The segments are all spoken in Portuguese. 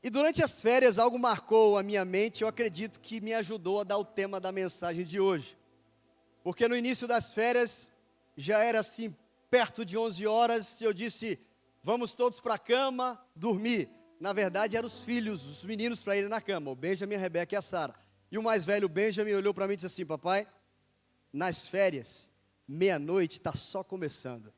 E durante as férias algo marcou a minha mente, eu acredito que me ajudou a dar o tema da mensagem de hoje. Porque no início das férias, já era assim, perto de 11 horas, eu disse, vamos todos para a cama, dormir. Na verdade, eram os filhos, os meninos para irem na cama, o Benjamin, a Rebeca e a Sara. E o mais velho, o Benjamin, olhou para mim e disse assim, papai, nas férias, meia-noite está só começando.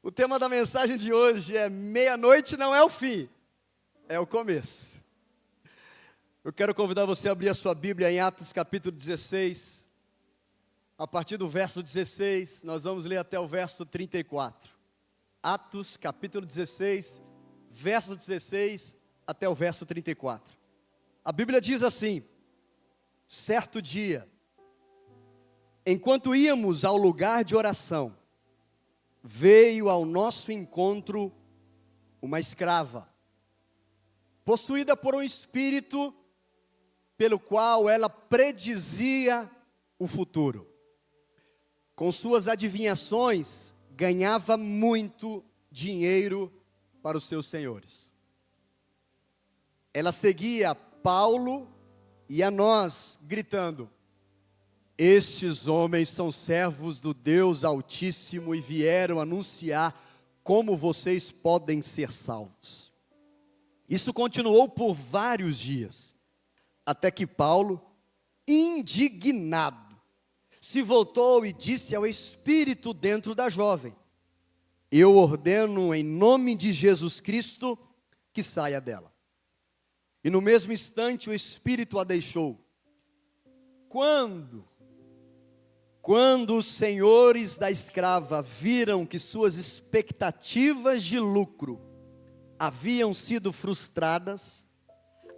O tema da mensagem de hoje é meia-noite não é o fim, é o começo. Eu quero convidar você a abrir a sua Bíblia em Atos capítulo 16. A partir do verso 16, nós vamos ler até o verso 34. Atos capítulo 16, verso 16 até o verso 34. A Bíblia diz assim, certo dia, enquanto íamos ao lugar de oração, veio ao nosso encontro uma escrava, possuída por um espírito pelo qual ela predizia o futuro. Com suas adivinhações, ganhava muito dinheiro para os seus senhores. Ela seguia Paulo e a nós, gritando, estes homens são servos do Deus Altíssimo e vieram anunciar como vocês podem ser salvos. Isso continuou por vários dias, até que Paulo, indignado, se voltou e disse ao espírito dentro da jovem, eu ordeno em nome de Jesus Cristo que saia dela. E no mesmo instante o espírito a deixou. Quando os senhores da escrava viram que suas expectativas de lucro haviam sido frustradas,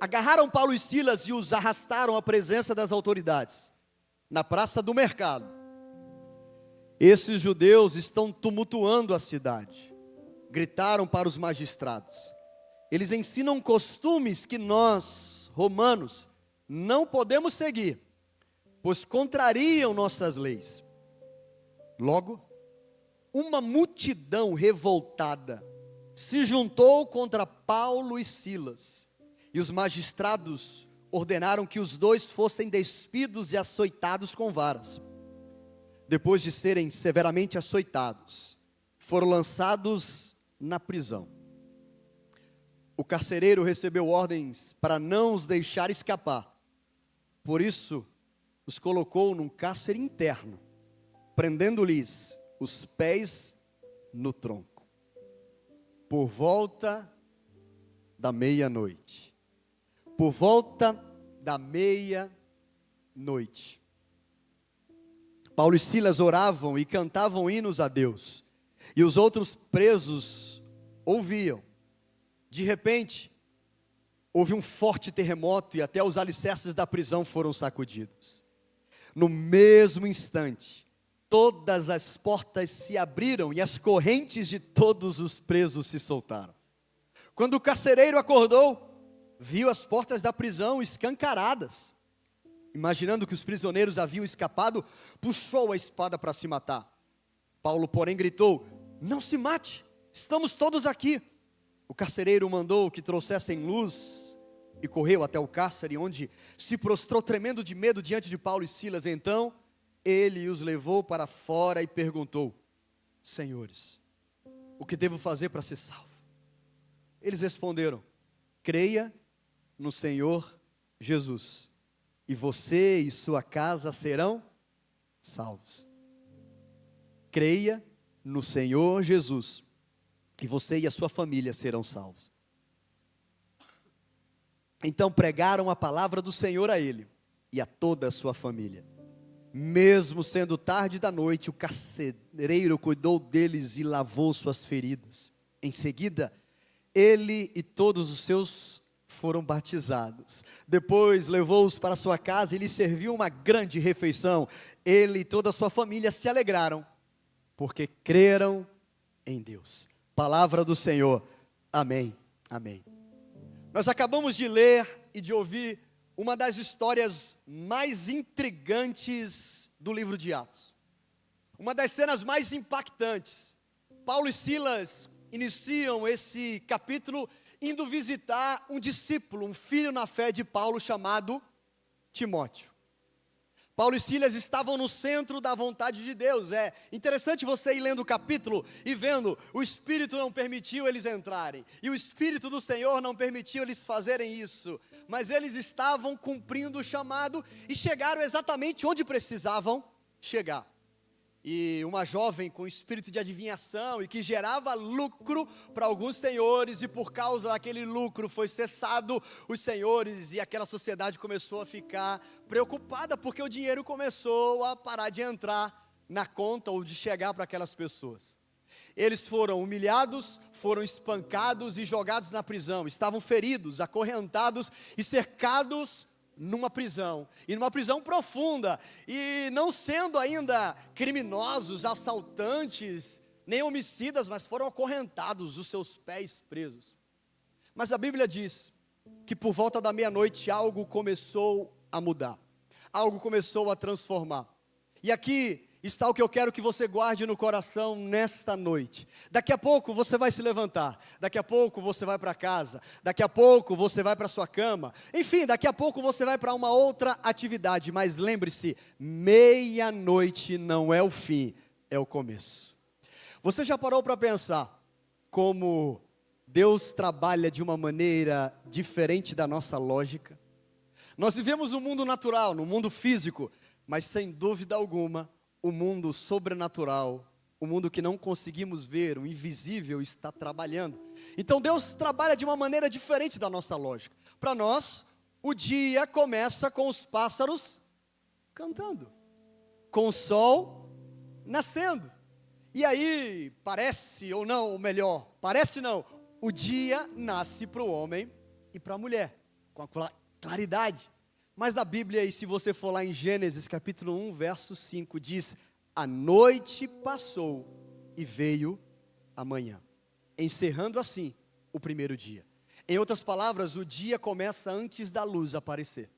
agarraram Paulo e Silas e os arrastaram à presença das autoridades, na praça do mercado. Esses judeus estão tumultuando a cidade, gritaram para os magistrados. Eles ensinam costumes que nós, romanos, não podemos seguir, pois contrariam nossas leis. Logo, uma multidão revoltada se juntou contra Paulo e Silas, e os magistrados ordenaram que os dois fossem despidos e açoitados com varas. Depois de serem severamente açoitados, foram lançados na prisão. O carcereiro recebeu ordens para não os deixar escapar. Por isso, os colocou num cárcere interno, prendendo-lhes os pés no tronco. Por volta da meia-noite. Por volta da meia-noite. Paulo e Silas oravam e cantavam hinos a Deus. E os outros presos ouviam. De repente, houve um forte terremoto e até os alicerces da prisão foram sacudidos. No mesmo instante, todas as portas se abriram e as correntes de todos os presos se soltaram. Quando o carcereiro acordou, viu as portas da prisão escancaradas. Imaginando que os prisioneiros haviam escapado, puxou a espada para se matar. Paulo, porém, gritou, não se mate, estamos todos aqui. O carcereiro mandou que trouxessem luz e correu até o cárcere, onde se prostrou tremendo de medo diante de Paulo e Silas. Então, ele os levou para fora e perguntou, senhores, o que devo fazer para ser salvo? Eles responderam, creia no Senhor Jesus, e você e sua casa serão salvos. Creia no Senhor Jesus, e você e a sua família serão salvos. Então pregaram a palavra do Senhor a ele e a toda a sua família. Mesmo sendo tarde da noite, o carcereiro cuidou deles e lavou suas feridas. Em seguida, ele e todos os seus foram batizados. Depois levou-os para sua casa e lhes serviu uma grande refeição. Ele e toda a sua família se alegraram, porque creram em Deus. Palavra do Senhor. Amém. Amém. Nós acabamos de ler e de ouvir uma das histórias mais intrigantes do livro de Atos. Uma das cenas mais impactantes. Paulo e Silas iniciam esse capítulo indo visitar um discípulo, um filho na fé de Paulo chamado Timóteo. Paulo e Silas estavam no centro da vontade de Deus. É interessante você ir lendo o capítulo e vendo, o Espírito não permitiu eles entrarem, e o Espírito do Senhor não permitiu eles fazerem isso, mas eles estavam cumprindo o chamado e chegaram exatamente onde precisavam chegar. E uma jovem com espírito de adivinhação e que gerava lucro para alguns senhores, e por causa daquele lucro foi cessado os senhores, e aquela sociedade começou a ficar preocupada, porque o dinheiro começou a parar de entrar na conta ou de chegar para aquelas pessoas. Eles foram humilhados, foram espancados e jogados na prisão, estavam feridos, acorrentados e cercados numa prisão, e numa prisão profunda, e não sendo ainda criminosos, assaltantes, nem homicidas, mas foram acorrentados, os seus pés presos. Mas a Bíblia diz que por volta da meia-noite algo começou a mudar, algo começou a transformar, e aqui está o que eu quero que você guarde no coração nesta noite. Daqui a pouco você vai se levantar, daqui a pouco você vai para casa, daqui a pouco você vai para sua cama, enfim, daqui a pouco você vai para uma outra atividade, mas lembre-se, meia-noite não é o fim, é o começo. Você já parou para pensar como Deus trabalha de uma maneira diferente da nossa lógica? Nós vivemos no mundo natural, no mundo físico, mas sem dúvida alguma, o mundo sobrenatural, o mundo que não conseguimos ver, o invisível está trabalhando. Então Deus trabalha de uma maneira diferente da nossa lógica. Para nós, o dia começa com os pássaros cantando, com o sol nascendo. E aí, parece ou não, ou melhor, parece não, o dia nasce para o homem e para a mulher, com a claridade. Mas na Bíblia, e se você for lá em Gênesis capítulo 1, verso 5, diz: a noite passou e veio a manhã, encerrando assim o primeiro dia. Em outras palavras, o dia começa antes da luz aparecer.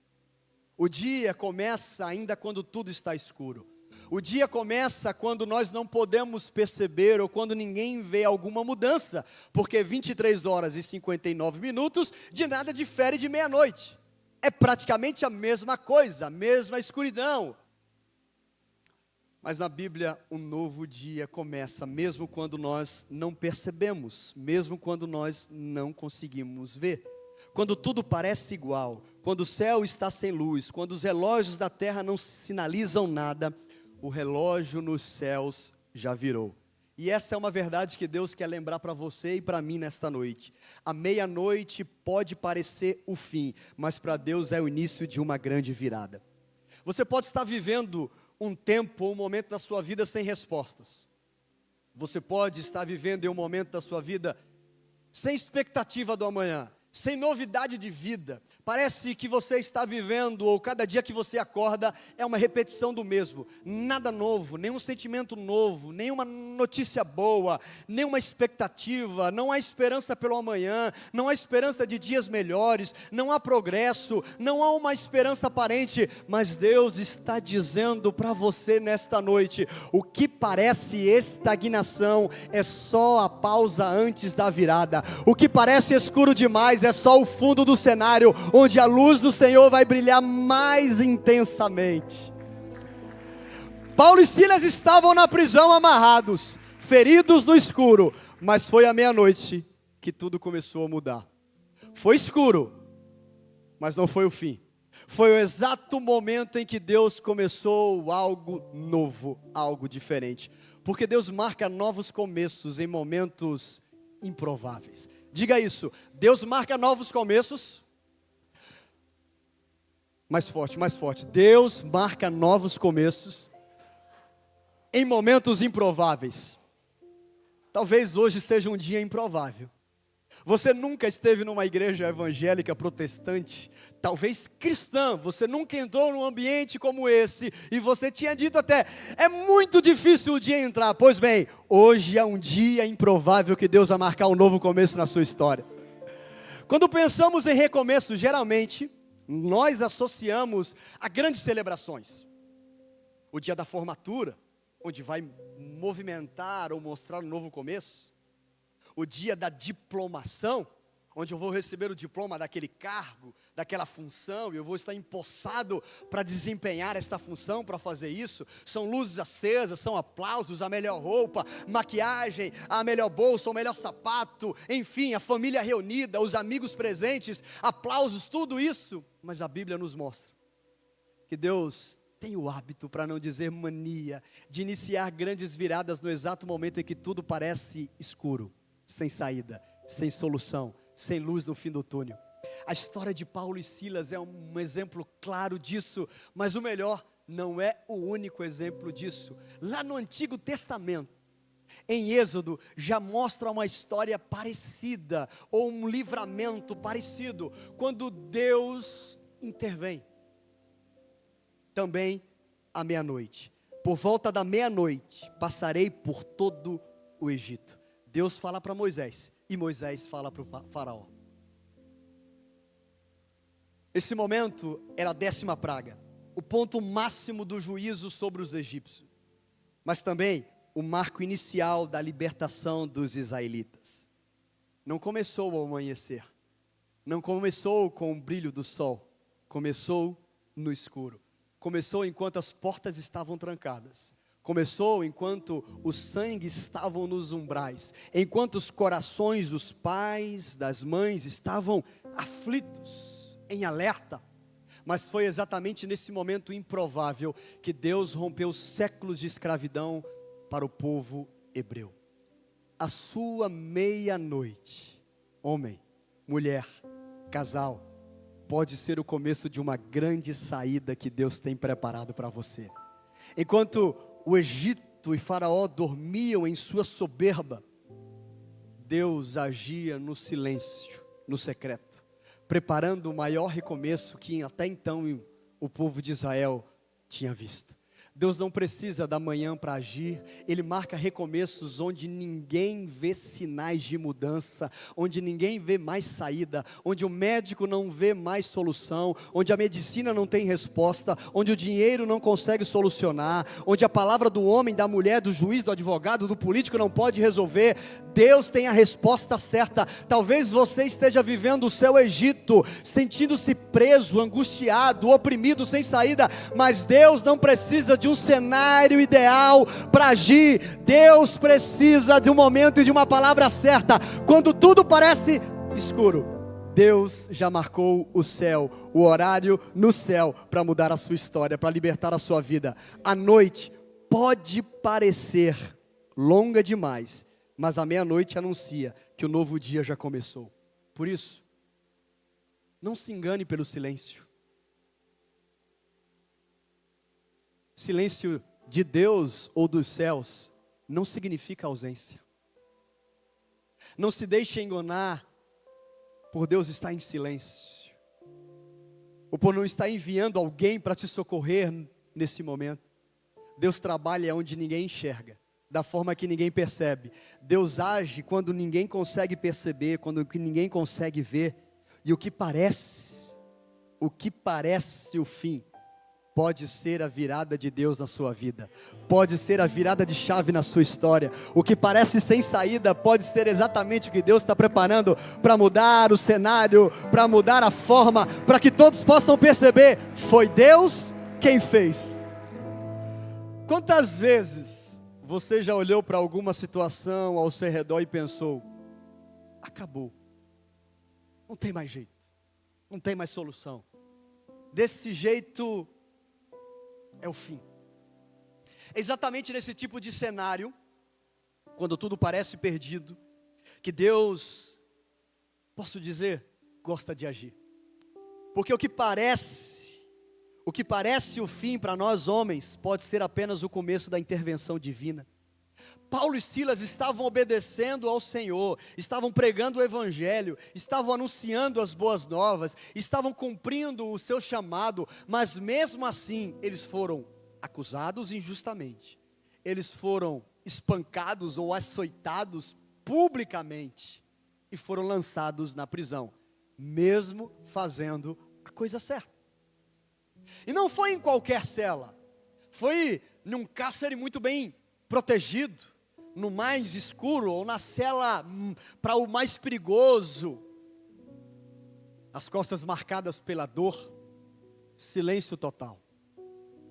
O dia começa ainda quando tudo está escuro. O dia começa quando nós não podemos perceber, ou quando ninguém vê alguma mudança, porque 23 horas e 59 minutos de nada difere de meia-noite. É praticamente a mesma coisa, a mesma escuridão. Mas na Bíblia, um novo dia começa, mesmo quando nós não percebemos, mesmo quando nós não conseguimos ver. Quando tudo parece igual, quando o céu está sem luz, quando os relógios da terra não sinalizam nada, o relógio nos céus já virou. E essa é uma verdade que Deus quer lembrar para você e para mim nesta noite. A meia-noite pode parecer o fim, mas para Deus é o início de uma grande virada. Você pode estar vivendo um tempo, um momento da sua vida sem respostas. Você pode estar vivendo em um momento da sua vida sem expectativa do amanhã, sem novidade de vida. Parece que você está vivendo, ou cada dia que você acorda, é uma repetição do mesmo. Nada novo, nenhum sentimento novo, nenhuma notícia boa, nenhuma expectativa, não há esperança pelo amanhã, não há esperança de dias melhores, não há progresso, não há uma esperança aparente, mas Deus está dizendo para você nesta noite, o que parece estagnação é só a pausa antes da virada. O que parece escuro demais é só o fundo do cenário, onde a luz do Senhor vai brilhar mais intensamente. Paulo e Silas estavam na prisão amarrados, feridos no escuro, mas foi à meia-noite que tudo começou a mudar. Foi escuro, mas não foi o fim. Foi o exato momento em que Deus começou algo novo, algo diferente. Porque Deus marca novos começos em momentos improváveis. Diga isso, Deus marca novos começos. Mais forte, mais forte. Deus marca novos começos em momentos improváveis. Talvez hoje seja um dia improvável. Você nunca esteve numa igreja evangélica protestante, talvez cristã, você nunca entrou num ambiente como esse, e você tinha dito até, é muito difícil o dia entrar. Pois bem, hoje é um dia improvável que Deus vai marcar um novo começo na sua história. Quando pensamos em recomeço, geralmente, nós associamos a grandes celebrações. O dia da formatura, onde vai movimentar ou mostrar um novo começo. o dia da diplomação, onde eu vou receber o diploma daquele cargo, daquela função, e eu vou estar empossado para desempenhar esta função, para fazer isso. São luzes acesas, são aplausos, a melhor roupa, maquiagem, a melhor bolsa, o melhor sapato, enfim, a família reunida, os amigos presentes, aplausos, tudo isso. Mas a Bíblia nos mostra que Deus tem o hábito, para não dizer mania, de iniciar grandes viradas no exato momento em que tudo parece escuro, sem saída, sem solução, sem luz no fim do túnel. A história de Paulo e Silas é um exemplo claro disso, mas o melhor, não é o único exemplo disso. Lá no Antigo Testamento, em Êxodo, já mostra uma história parecida, ou um livramento parecido, quando Deus intervém. Também à meia-noite, por volta da meia-noite, passarei por todo o Egito. Deus fala para Moisés, e Moisés fala para o faraó. Esse momento era a 10ª praga, o ponto máximo do juízo sobre os egípcios, mas também o marco inicial da libertação dos israelitas. Não começou ao amanhecer, não começou com o brilho do sol, começou no escuro. Começou enquanto as portas estavam trancadas. Começou enquanto o sangue estavam nos umbrais. Enquanto os corações dos pais, das mães estavam aflitos, em alerta. Mas foi exatamente nesse momento improvável que Deus rompeu séculos de escravidão para o povo hebreu. A sua meia-noite, homem, mulher, casal, pode ser o começo de uma grande saída que Deus tem preparado para você. Enquanto o Egito e Faraó dormiam em sua soberba, Deus agia no silêncio, no secreto, preparando o maior recomeço que até então o povo de Israel tinha visto. Deus não precisa da manhã para agir, Ele marca recomeços onde ninguém vê sinais de mudança, onde ninguém vê mais saída, onde o médico não vê mais solução, onde a medicina não tem resposta, onde o dinheiro não consegue solucionar, onde a palavra do homem, da mulher, do juiz, do advogado, do político não pode resolver. Deus tem a resposta certa. Talvez você esteja vivendo o seu Egito, sentindo-se preso, angustiado, oprimido, sem saída, mas Deus não precisa de um cenário ideal para agir. Deus precisa de um momento e de uma palavra certa. Quando tudo parece escuro, Deus já marcou o céu, o horário no céu, para mudar a sua história, para libertar a sua vida. A noite pode parecer longa demais, mas a meia-noite anuncia que o novo dia já começou. Por isso, não se engane pelo silêncio. Silêncio de Deus ou dos céus não significa ausência. Não se deixe enganar por Deus estar em silêncio, ou por não estar enviando alguém para te socorrer nesse momento. Deus trabalha onde ninguém enxerga, da forma que ninguém percebe. Deus age quando ninguém consegue perceber, quando ninguém consegue ver. E o que parece o fim, pode ser a virada de Deus na sua vida, pode ser a virada de chave na sua história. O que parece sem saída, pode ser exatamente o que Deus está preparando para mudar o cenário, para mudar a forma, para que todos possam perceber, foi Deus quem fez. Quantas vezes você já olhou para alguma situação ao seu redor e pensou, acabou, não tem mais jeito, não tem mais solução, desse jeito é o fim. É exatamente nesse tipo de cenário, quando tudo parece perdido, que Deus, posso dizer, gosta de agir. Porque o que parece o fim para nós homens, pode ser apenas o começo da intervenção divina. Paulo e Silas estavam obedecendo ao Senhor, estavam pregando o Evangelho, estavam anunciando as boas novas, estavam cumprindo o seu chamado, mas mesmo assim, eles foram acusados injustamente, eles foram espancados ou açoitados publicamente, e foram lançados na prisão, mesmo fazendo a coisa certa. E não foi em qualquer cela, foi num cárcere muito bem protegido, no mais escuro ou na cela para o mais perigoso, as costas marcadas pela dor, silêncio total,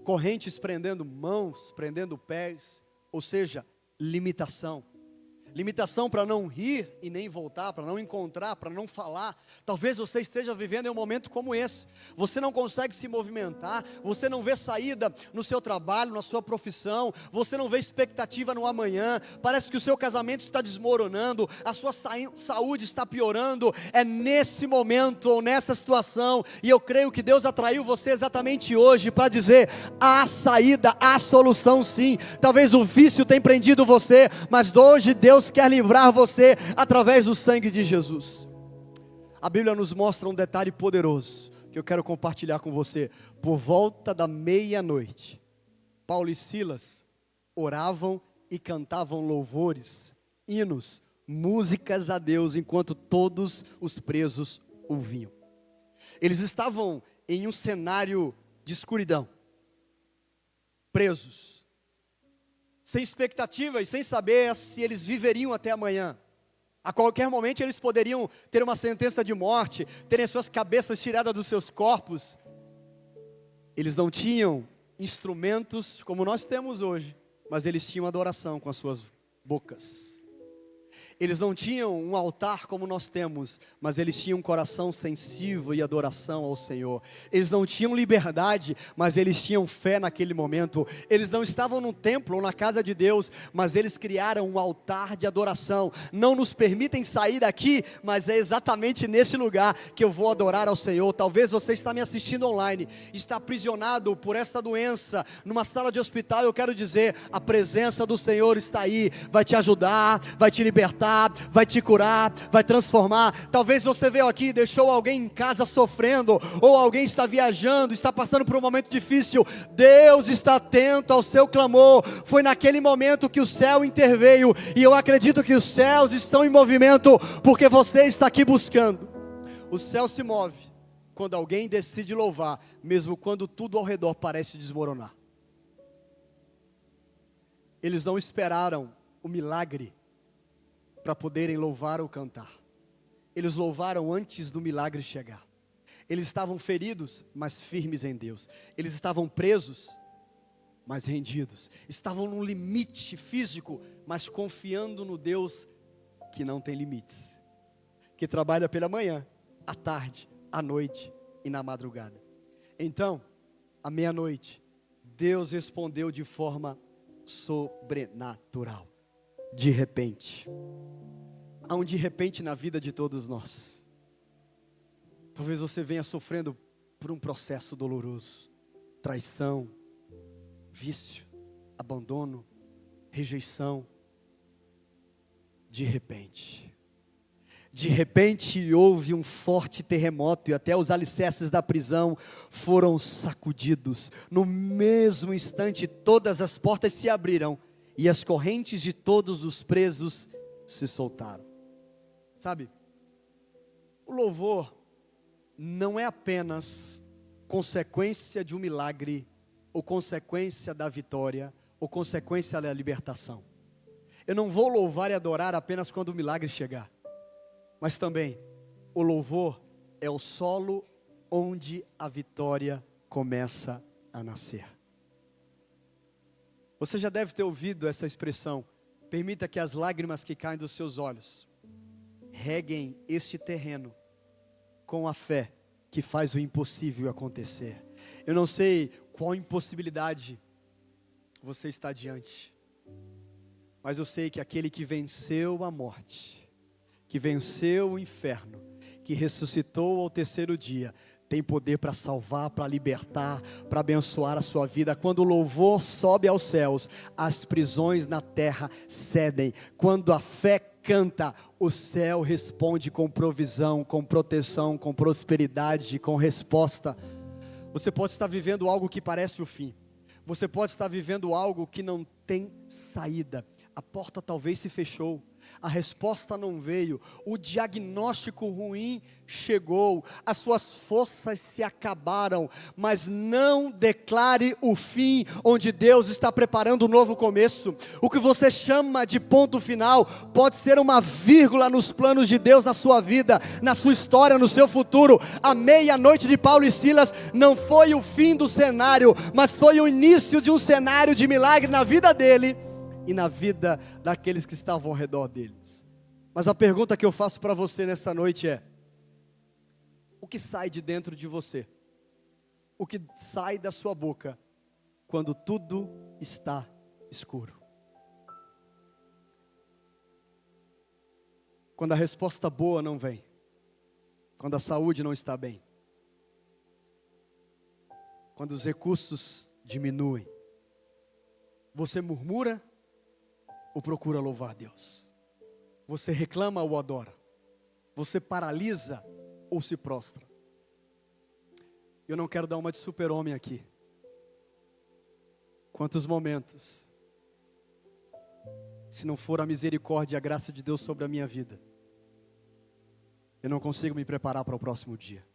correntes prendendo mãos, prendendo pés, ou seja, limitação. Limitação para não rir e nem voltar, para não encontrar, para não falar. Talvez você esteja vivendo em um momento como esse. Você não consegue se movimentar, você não vê saída no seu trabalho, na sua profissão, você não vê expectativa no amanhã. Parece que o seu casamento está desmoronando, a sua saúde está piorando. É nesse momento ou nessa situação, e eu creio que Deus atraiu você exatamente hoje para dizer: há saída, há solução sim. Talvez o vício tenha prendido você, mas hoje Deus quer livrar você através do sangue de Jesus. A Bíblia nos mostra um detalhe poderoso que eu quero compartilhar com você. Por volta da meia-noite, Paulo e Silas oravam e cantavam louvores, hinos, músicas a Deus, enquanto todos os presos ouviam. Eles estavam em um cenário de escuridão, presos, sem expectativa e sem saber se eles viveriam até amanhã. A qualquer momento eles poderiam ter uma sentença de morte, terem suas cabeças tiradas dos seus corpos. Eles não tinham instrumentos como nós temos hoje, mas eles tinham adoração com as suas bocas. Eles não tinham um altar como nós temos, mas eles tinham um coração sensível e adoração ao Senhor. Eles não tinham liberdade, mas eles tinham fé naquele momento. Eles não estavam no templo ou na casa de Deus, mas eles criaram um altar de adoração. Não nos permitem sair daqui, mas é exatamente nesse lugar que eu vou adorar ao Senhor. Talvez você está me assistindo online, está aprisionado por esta doença, numa sala de hospital. Eu quero dizer, a presença do Senhor está aí, vai te ajudar, vai te libertar, vai te curar, vai transformar. Talvez você veio aqui e deixou alguém em casa sofrendo, ou alguém está viajando, está passando por um momento difícil. Deus está atento ao seu clamor. Foi naquele momento que o céu interveio, e eu acredito que os céus estão em movimento, porque você está aqui buscando. O céu se move quando alguém decide louvar, mesmo quando tudo ao redor parece desmoronar. Eles não esperaram o milagre para poderem louvar ou cantar. Eles louvaram antes do milagre chegar. Eles estavam feridos, mas firmes em Deus. Eles estavam presos, mas rendidos. Estavam num limite físico, mas confiando no Deus que não tem limites, que trabalha pela manhã, à tarde, à noite e na madrugada. Então, à meia-noite, Deus respondeu de forma sobrenatural. De repente. Há um de repente na vida de todos nós. Talvez você venha sofrendo por um processo doloroso. Traição, vício, abandono, rejeição. De repente houve um forte terremoto e até os alicerces da prisão foram sacudidos. No mesmo instante todas as portas se abriram e as correntes de todos os presos se soltaram. Sabe, o louvor não é apenas consequência de um milagre, ou consequência da vitória, ou consequência da libertação. Eu não vou louvar e adorar apenas quando o milagre chegar, mas também o louvor é o solo onde a vitória começa a nascer. Você já deve ter ouvido essa expressão: permita que as lágrimas que caem dos seus olhos reguem este terreno com a fé que faz o impossível acontecer. Eu não sei qual impossibilidade você está diante, mas eu sei que aquele que venceu a morte, que venceu o inferno, que ressuscitou ao terceiro dia, tem poder para salvar, para libertar, para abençoar a sua vida. Quando o louvor sobe aos céus, as prisões na terra cedem. Quando a fé canta, o céu responde com provisão, com proteção, com prosperidade, com resposta. Você pode estar vivendo algo que parece o fim. Você pode estar vivendo algo que não tem saída. A porta talvez se fechou. A resposta não veio, o diagnóstico ruim chegou, as suas forças se acabaram, mas não declare o fim, onde Deus está preparando um novo começo. O que você chama de ponto final, pode ser uma vírgula nos planos de Deus na sua vida, na sua história, no seu futuro. A meia-noite de Paulo e Silas não foi o fim do cenário, mas foi o início de um cenário de milagre na vida dele e na vida daqueles que estavam ao redor deles. Mas a pergunta que eu faço para você nessa noite é: o que sai de dentro de você? O que sai da sua boca quando tudo está escuro? Quando a resposta boa não vem, quando a saúde não está bem, quando os recursos diminuem, você murmura ou procura louvar a Deus? Você reclama ou adora? Você paralisa ou se prostra? Eu não quero dar uma de super-homem aqui. Quantos momentos, se não for a misericórdia e a graça de Deus sobre a minha vida, eu não consigo me preparar para o próximo dia.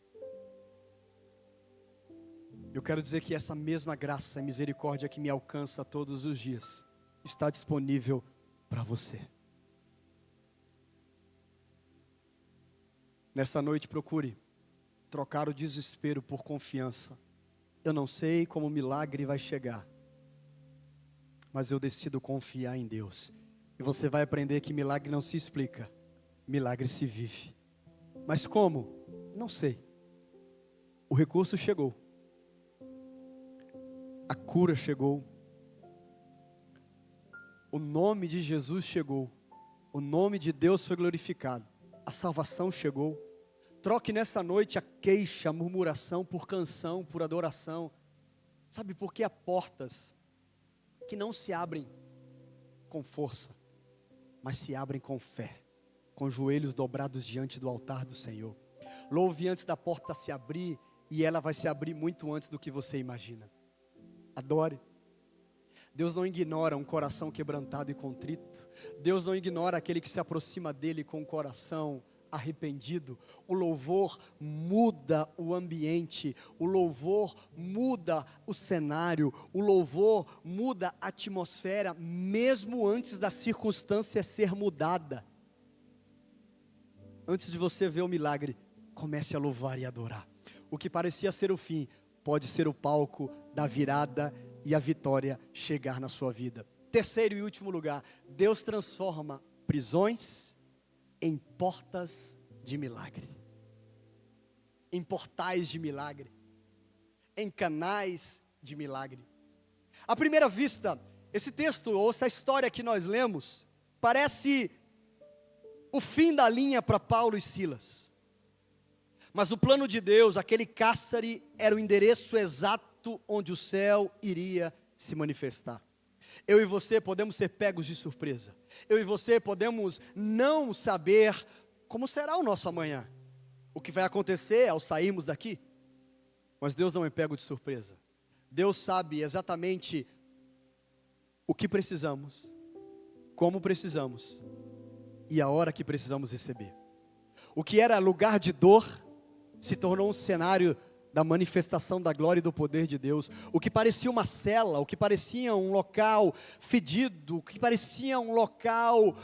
Eu quero dizer que essa mesma graça e misericórdia que me alcança todos os dias está disponível para você. Nessa noite procure trocar o desespero por confiança. Eu não sei como o milagre vai chegar, mas eu decido confiar em Deus. E você vai aprender que milagre não se explica, milagre se vive. Mas como? Não sei. O recurso chegou, a cura chegou, o nome de Jesus chegou, o nome de Deus foi glorificado, a salvação chegou. Troque nessa noite a queixa, a murmuração por canção, por adoração. Sabe por que há portas que não se abrem com força, mas se abrem com fé, com joelhos dobrados diante do altar do Senhor? Louve antes da porta se abrir, e ela vai se abrir muito antes do que você imagina. Adore. Deus não ignora um coração quebrantado e contrito. Deus não ignora aquele que se aproxima dele com o coração arrependido. O louvor muda o ambiente, o louvor muda o cenário, o louvor muda a atmosfera, mesmo antes da circunstância ser mudada. Antes de você ver o milagre, comece a louvar e adorar. O que parecia ser o fim, pode ser o palco da virada e a vitória chegar na sua vida. Terceiro e último lugar, Deus transforma prisões em portas de milagre, em portais de milagre, em canais de milagre. À primeira vista, esse texto, ou essa história que nós lemos, parece o fim da linha para Paulo e Silas. Mas o plano de Deus, aquele cárcere, era o endereço exato onde o céu iria se manifestar. Eu e você podemos ser pegos de surpresa. Eu e você podemos não saber como será o nosso amanhã, o que vai acontecer ao sairmos daqui. Mas Deus não é pego de surpresa. Deus sabe exatamente o que precisamos, como precisamos e a hora que precisamos receber. O que era lugar de dor se tornou um cenário da manifestação da glória e do poder de Deus. O que parecia uma cela, o que parecia um local fedido, o que parecia um local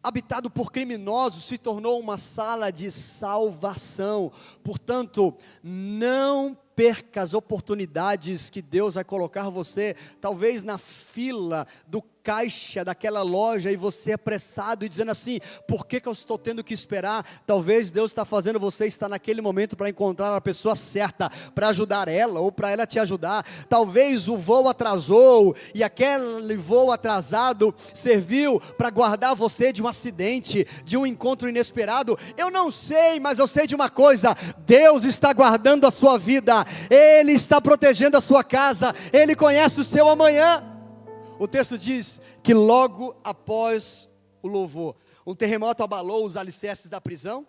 habitado por criminosos, se tornou uma sala de salvação. Portanto, não perca as oportunidades que Deus vai colocar você, talvez na fila do caixa daquela loja, e você é apressado e dizendo assim: por que eu estou tendo que esperar? Talvez Deus está fazendo você estar naquele momento para encontrar a pessoa certa, para ajudar ela, ou para ela te ajudar. Talvez o voo atrasou, e aquele voo atrasado serviu para guardar você de um acidente, de um encontro inesperado. Eu não sei, mas eu sei de uma coisa: Deus está guardando a sua vida, Ele está protegendo a sua casa, Ele conhece o seu amanhã. O texto diz que logo após o louvor, um terremoto abalou os alicerces da prisão,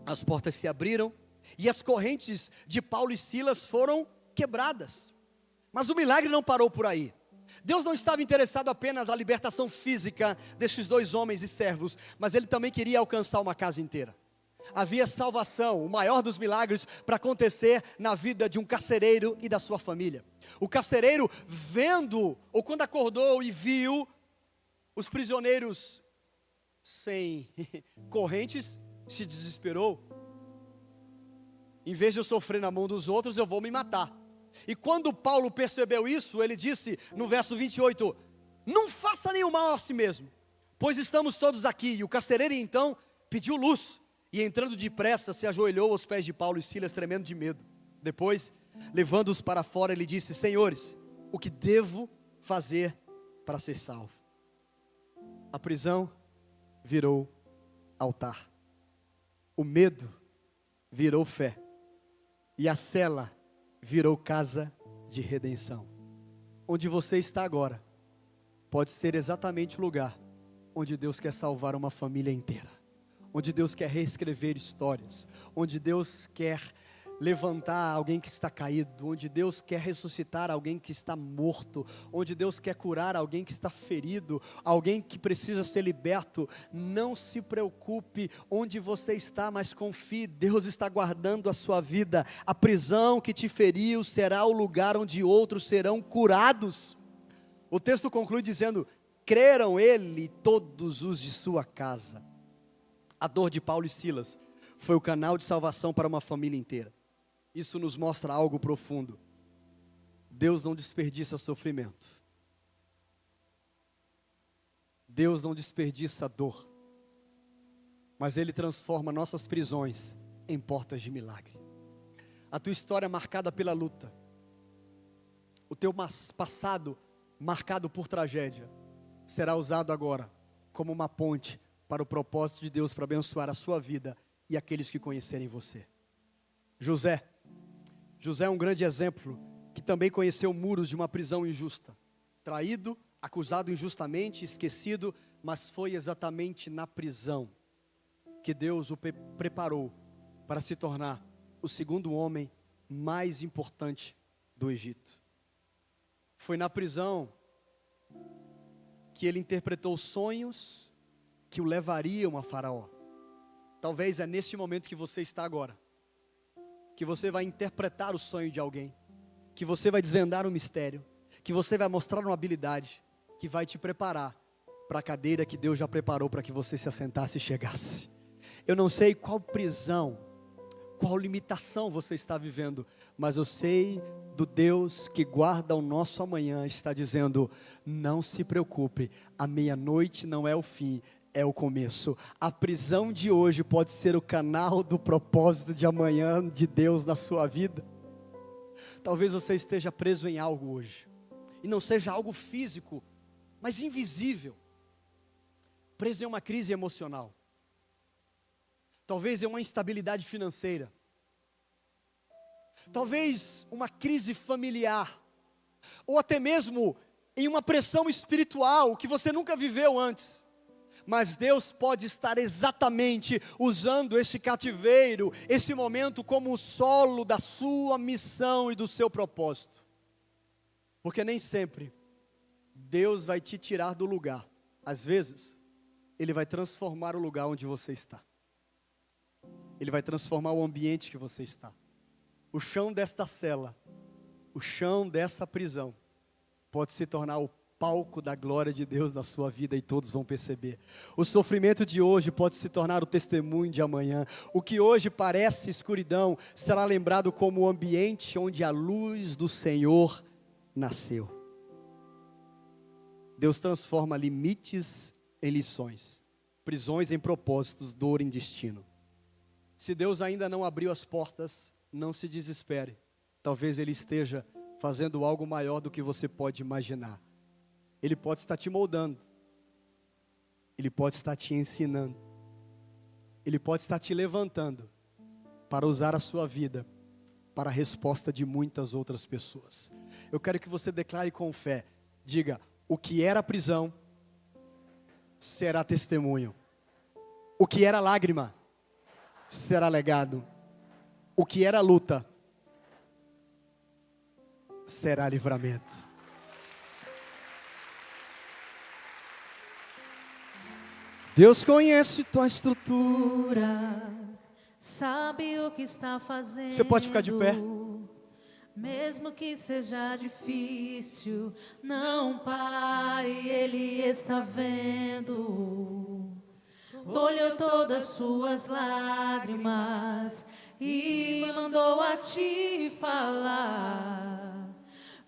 as portas se abriram e as correntes de Paulo e Silas foram quebradas. Mas o milagre não parou por aí. Deus não estava interessado apenas na libertação física destes 2 homens e servos, mas Ele também queria alcançar uma casa inteira. Havia salvação, o maior dos milagres, para acontecer na vida de um carcereiro e da sua família. O carcereiro, vendo, ou quando acordou e viu os prisioneiros sem correntes, se desesperou. Em vez de eu sofrer na mão dos outros, eu vou me matar. E quando Paulo percebeu isso, ele disse no verso 28, não faça nenhum mal a si mesmo, pois estamos todos aqui. E o carcereiro então pediu luz, e entrando depressa se ajoelhou aos pés de Paulo e Silas, tremendo de medo. Depois, levando-os para fora, ele disse, senhores, o que devo fazer para ser salvo? A prisão virou altar, o medo virou fé, e a cela virou casa de redenção. Onde você está agora, pode ser exatamente o lugar onde Deus quer salvar uma família inteira, onde Deus quer reescrever histórias, onde Deus quer levantar alguém que está caído, onde Deus quer ressuscitar alguém que está morto, onde Deus quer curar alguém que está ferido, alguém que precisa ser liberto. Não se preocupe onde você está, mas confie, Deus está guardando a sua vida. A prisão que te feriu será o lugar onde outros serão curados. O texto conclui dizendo, creram ele todos os de sua casa. A dor de Paulo e Silas foi o canal de salvação para uma família inteira. Isso nos mostra algo profundo. Deus não desperdiça sofrimento. Deus não desperdiça dor. Mas Ele transforma nossas prisões em portas de milagre. A tua história marcada pela luta, o teu passado marcado por tragédia, será usado agora como uma ponte para o propósito de Deus para abençoar a sua vida e aqueles que conhecerem você. José é um grande exemplo que também conheceu muros de uma prisão injusta. Traído, acusado injustamente, esquecido, mas foi exatamente na prisão que Deus o preparou para se tornar o segundo homem mais importante do Egito. Foi na prisão que ele interpretou sonhos que o levariam a Faraó. Talvez é neste momento que você está agora, que você vai interpretar o sonho de alguém, que você vai desvendar um mistério, que você vai mostrar uma habilidade, que vai te preparar para a cadeira que Deus já preparou para que você se assentasse e chegasse. Eu não sei qual prisão, qual limitação você está vivendo, mas eu sei do Deus que guarda o nosso amanhã, está dizendo, não se preocupe, a meia-noite não é o fim, é o começo. A prisão de hoje pode ser o canal do propósito de amanhã de Deus na sua vida. Talvez você esteja preso em algo hoje, e não seja algo físico, mas invisível. Preso em uma crise emocional. Talvez em uma instabilidade financeira. Talvez uma crise familiar. Ou até mesmo em uma pressão espiritual que você nunca viveu antes. Mas Deus pode estar exatamente usando esse cativeiro, esse momento como o solo da sua missão e do seu propósito. Porque nem sempre Deus vai te tirar do lugar. Às vezes, Ele vai transformar o lugar onde você está. Ele vai transformar o ambiente que você está. O chão desta cela, o chão dessa prisão, pode se tornar o palco da glória de Deus na sua vida e todos vão perceber. O sofrimento de hoje pode se tornar o testemunho de amanhã. O que hoje parece escuridão será lembrado como o ambiente onde a luz do Senhor nasceu. Deus transforma limites em lições, prisões em propósitos, dor em destino. Se Deus ainda não abriu as portas, não se desespere. Talvez Ele esteja fazendo algo maior do que você pode imaginar. Ele pode estar te moldando. Ele pode estar te ensinando. Ele pode estar te levantando para usar a sua vida para a resposta de muitas outras pessoas. Eu quero que você declare com fé. Diga, o que era prisão será testemunho. O que era lágrima será legado. O que era luta será livramento. Deus conhece tua estrutura. Sabe o que está fazendo. Você pode ficar de pé. Mesmo que seja difícil, não pare, Ele está vendo. Olhou todas suas lágrimas e mandou a te falar.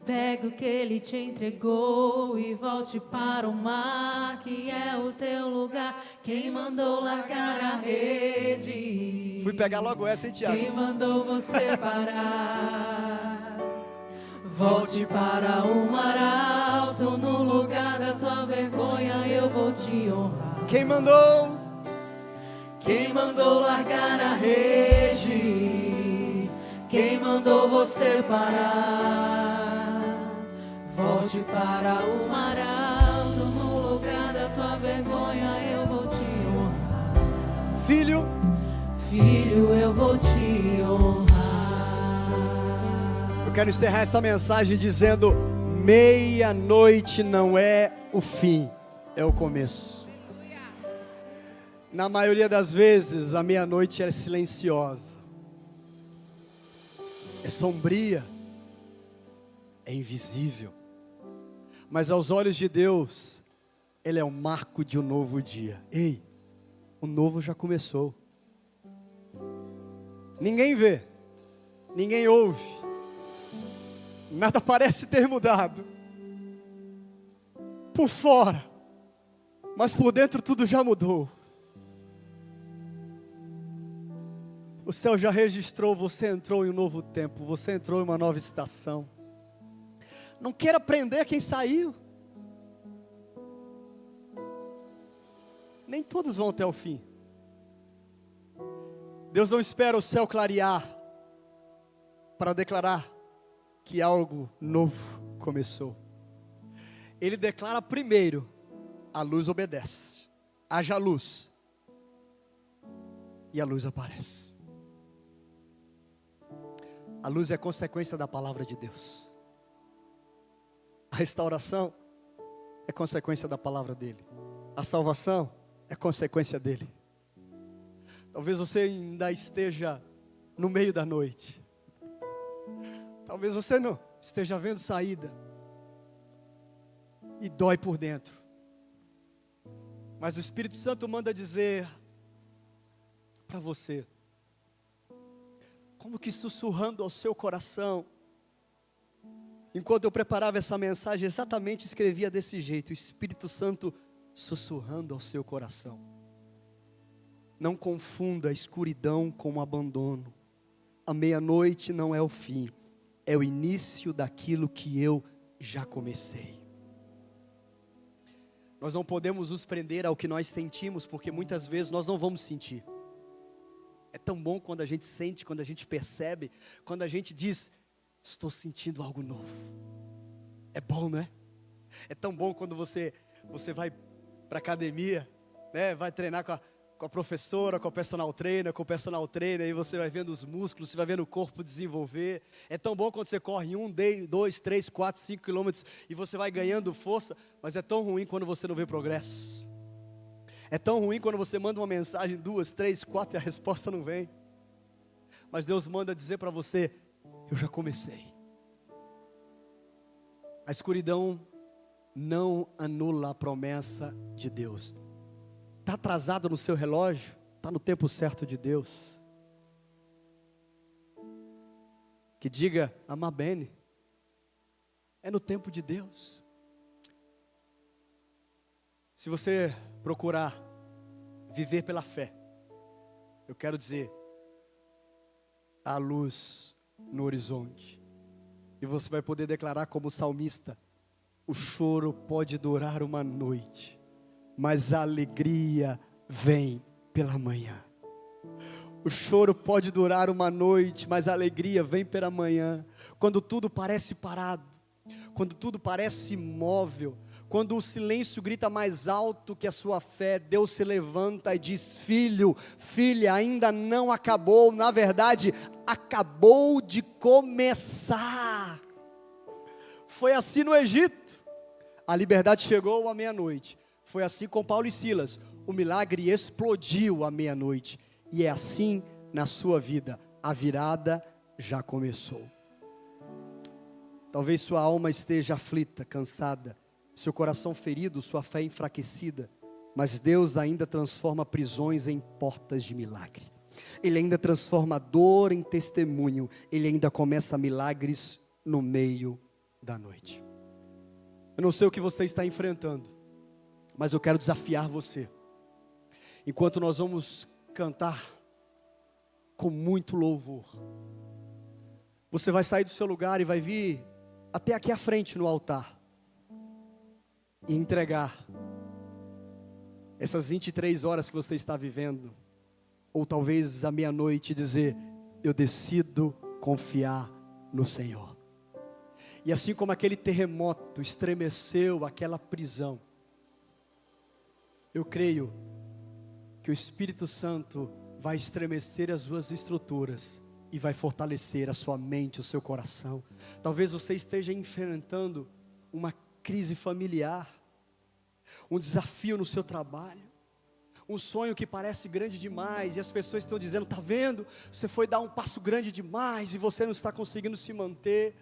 Pega o que Ele te entregou e volte para o mar, que é o teu lugar. Quem mandou largar a rede? Fui pegar logo essa, hein, Tiago? Quem mandou você parar? Volte para o mar alto, no lugar da tua vergonha eu vou te honrar. Quem mandou? Quem mandou largar a rede? Quem mandou você parar? Volte para o mar alto, no lugar da tua vergonha eu vou te honrar. Filho, Filho, eu vou te honrar. eu quero encerrar essa mensagem dizendo: meia-noite não é o fim, é o começo. Na maioria das vezes, a meia-noite é silenciosa, é sombria, é invisível. Mas aos olhos de Deus, Ele é o marco de um novo dia. Ei, o novo já começou. Ninguém vê, ninguém ouve, nada parece ter mudado por fora, mas por dentro tudo já mudou. O céu já registrou, você entrou em um novo tempo, você entrou em uma nova estação. Não queira prender quem saiu. Nem todos vão até o fim. Deus não espera o céu clarear para declarar que algo novo começou. Ele declara primeiro, a luz obedece. Haja luz. E a luz aparece. A luz é consequência da palavra de Deus. A restauração é consequência da palavra dele. A salvação é consequência dele. Talvez você ainda esteja no meio da noite. Talvez você não esteja vendo saída. E dói por dentro. Mas o Espírito Santo manda dizer para você, como que sussurrando ao seu coração. Enquanto eu preparava essa mensagem, exatamente escrevia desse jeito: o Espírito Santo sussurrando ao seu coração. Não confunda a escuridão com o abandono. A meia-noite não é o fim, é o início daquilo que eu já comecei. Nós não podemos nos prender ao que nós sentimos, porque muitas vezes nós não vamos sentir. É tão bom quando a gente sente, quando a gente percebe, quando a gente diz: estou sentindo algo novo. É bom, não é? É tão bom quando você vai para a academia, né? Vai treinar com a professora, com o personal trainer, e você vai vendo os músculos, você vai vendo o corpo desenvolver. É tão bom quando você corre 1, 2, 3, 4, 5 quilômetros e você vai ganhando força, mas é tão ruim quando você não vê progresso. É tão ruim quando você manda uma mensagem 2, 3, 4 e a resposta não vem. Mas Deus manda dizer para você: eu já comecei. A escuridão não anula a promessa de Deus. Está atrasado no seu relógio? Está no tempo certo de Deus. Que diga amar bene. É no tempo de Deus. Se você procurar viver pela fé, eu quero dizer, há luz no horizonte. E você vai poder declarar como salmista: o choro pode durar uma noite, mas a alegria vem pela manhã. O choro pode durar uma noite, mas a alegria vem pela manhã. Quando tudo parece parado, quando tudo parece imóvel, quando o silêncio grita mais alto que a sua fé, Deus se levanta e diz: filho, filha, ainda não acabou. Na verdade, acabou de começar. Foi assim no Egito. A liberdade chegou à meia-noite. Foi assim com Paulo e Silas. o milagre explodiu à meia-noite. E é assim na sua vida. A virada já começou. Talvez sua alma esteja aflita, cansada, seu coração ferido, sua fé enfraquecida. Mas Deus ainda transforma prisões em portas de milagre. Ele ainda transforma dor em testemunho. Ele ainda começa milagres no meio da noite. Eu não sei o que você está enfrentando, mas eu quero desafiar você. Enquanto nós vamos cantar com muito louvor, você vai sair do seu lugar e vai vir até aqui à frente no altar e entregar essas 23 horas que você está vivendo, ou talvez à meia-noite, dizer: eu decido confiar no Senhor. E assim como aquele terremoto estremeceu aquela prisão, eu creio que o Espírito Santo vai estremecer as suas estruturas e vai fortalecer a sua mente, o seu coração. Talvez você esteja enfrentando uma crise familiar, um desafio no seu trabalho, um sonho que parece grande demais, e as pessoas estão dizendo: está vendo, você foi dar um passo grande demais, e você não está conseguindo se manter.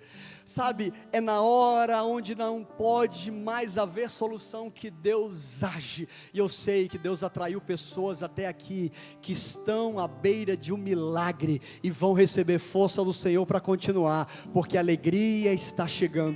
Sabe, é na hora onde não pode mais haver solução que Deus age. E eu sei que Deus atraiu pessoas até aqui, que estão à beira de um milagre, e vão receber força do Senhor para continuar, porque a alegria está chegando.